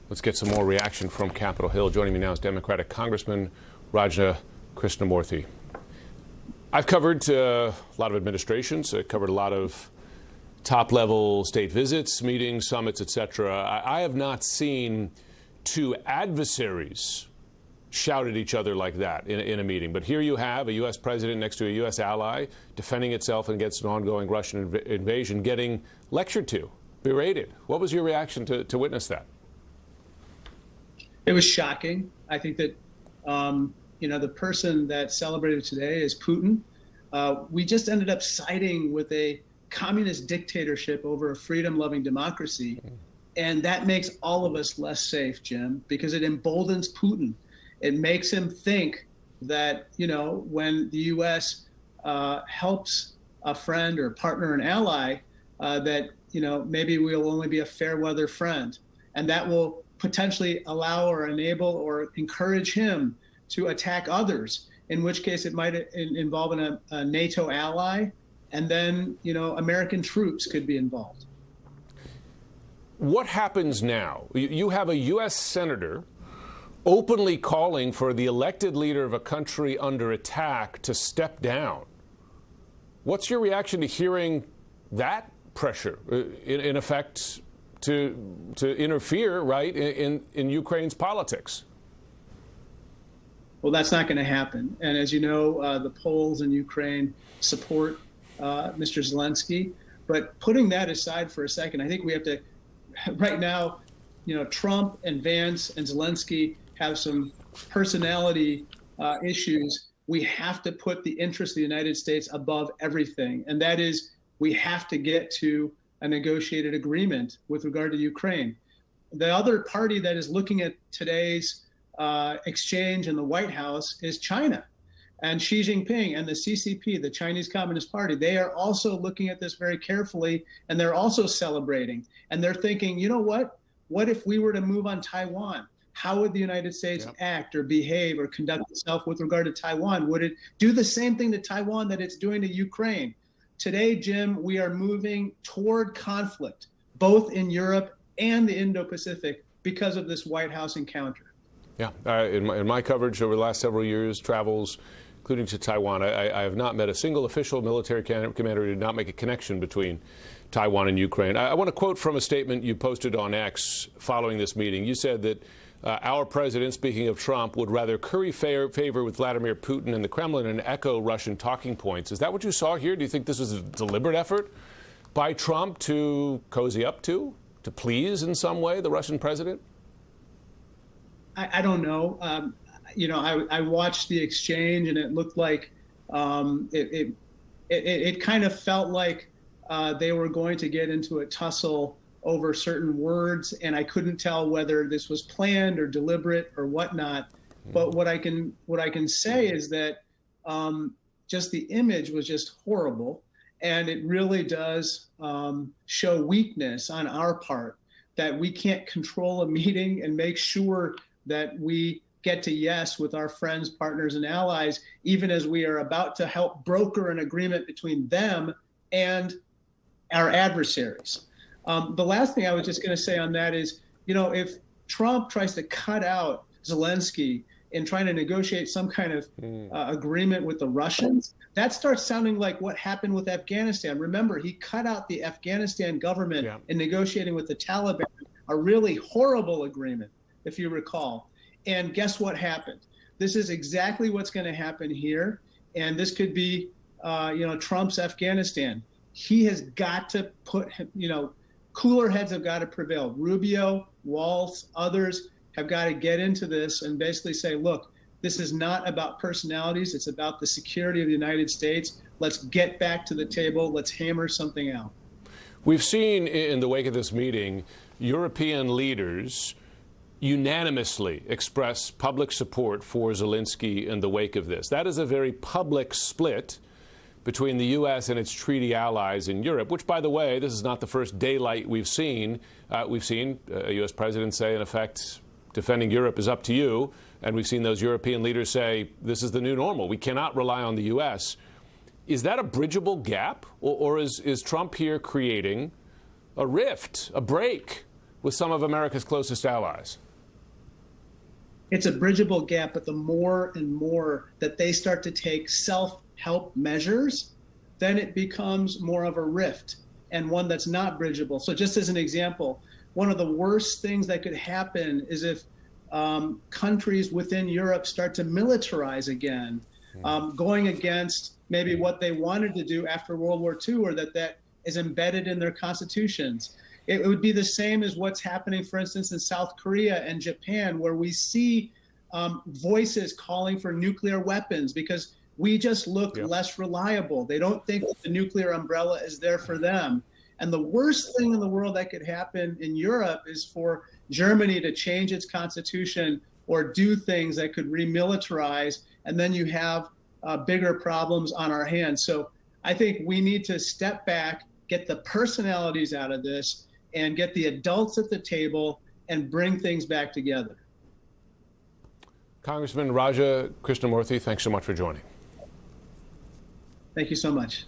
Let's get some more reaction from Capitol Hill. Joining me now is Democratic Congressman Raja Krishnamoorthi. I've covered a lot of administrations. I covered a lot of top-level state visits, meetings, summits, etc. I have not seen two adversaries shout at each other like that in a meeting. But here you have a U.S. president next to a U.S. ally defending itself against an ongoing Russian invasion, getting lectured to, berated. What was your reaction to witness that? It was shocking. I think that, the person that celebrated today is Putin. We just ended up siding with a communist dictatorship over a freedom-loving democracy. And that makes all of us less safe, Jim, because it emboldens Putin. It makes him think that, when the U.S. Helps a friend or partner, an ally, that, maybe we'll only be a fair weather friend. And that will potentially allow or enable or encourage him to attack others, in which case it might involve a NATO ally, and then, American troops could be involved. What happens now? You have a U.S. senator openly calling for the elected leader of a country under attack to step down. What's your reaction to hearing that pressure, in effect, to interfere, right, in Ukraine's politics? Well, that's not going to happen. And as you know, the Poles in Ukraine support Mr. Zelenskyy. But putting that aside for a second, I think we have to, right now, Trump and Vance and Zelenskyy have some personality issues. We have to put the interest of the United States above everything. And that is, we have to get to a negotiated agreement with regard to Ukraine. The other party that is looking at today's exchange in the White House is China. And Xi Jinping and the CCP, the Chinese Communist Party, they are also looking at this very carefully, and they're also celebrating. And they're thinking, you know what? What if we were to move on Taiwan? How would the United States act or behave or conduct itself with regard to Taiwan? Would it do the same thing to Taiwan that it's doing to Ukraine? Today, Jim, we are moving toward conflict, both in Europe and the Indo-Pacific, because of this White House encounter. Yeah, in my coverage over the last several years, travels, including to Taiwan, I have not met a single official military commander who did not make a connection between Taiwan and Ukraine. I want to quote from a statement you posted on X following this meeting. You said that our president, speaking of Trump, would rather curry favor with Vladimir Putin and the Kremlin and echo Russian talking points. Is that what you saw here? Do you think this was a deliberate effort by Trump to cozy up to please in some way the Russian president? I don't know. I watched the exchange, and it looked like it kind of felt like they were going to get into a tussle over certain words, and I couldn't tell whether this was planned or deliberate or whatnot. But what I can say is that just the image was just horrible, and it really does show weakness on our part, that we can't control a meeting and make sure that we get to yes with our friends, partners, and allies, even as we are about to help broker an agreement between them and our adversaries. The last thing I was just going to say on that is, if Trump tries to cut out Zelenskyy in trying to negotiate some kind of agreement with the Russians, that starts sounding like what happened with Afghanistan. Remember, he cut out the Afghanistan government in negotiating with the Taliban, a really horrible agreement, if you recall. And guess what happened? This is exactly what's going to happen here. And this could be, Trump's Afghanistan. He has got to put, cooler heads have got to prevail. Rubio, Waltz, others have got to get into this and basically say, look, this is not about personalities. It's about the security of the United States. Let's get back to the table. Let's hammer something out. We've seen in the wake of this meeting, European leaders unanimously express public support for Zelenskyy in the wake of this. That is a very public split between the U.S. and its treaty allies in Europe, which, by the way, this is not the first daylight we've seen. We've seen a U.S. president say, in effect, defending Europe is up to you. And we've seen those European leaders say, this is the new normal. We cannot rely on the U.S. Is that a bridgeable gap? Or is Trump here creating a rift, a break with some of America's closest allies? It's a bridgeable gap, but the more and more that they start to take self-help measures, then it becomes more of a rift and one that's not bridgeable. So just as an example, one of the worst things that could happen is if countries within Europe start to militarize again, going against maybe what they wanted to do after World War II, or that is embedded in their constitutions. It would be the same as what's happening, for instance, in South Korea and Japan, where we see voices calling for nuclear weapons because we just look less reliable. They don't think that the nuclear umbrella is there for them. And the worst thing in the world that could happen in Europe is for Germany to change its constitution or do things that could remilitarize, and then you have bigger problems on our hands. So I think we need to step back, get the personalities out of this, and get the adults at the table and bring things back together. Congressman Raja Krishnamurthy, thanks so much for joining. Thank you so much.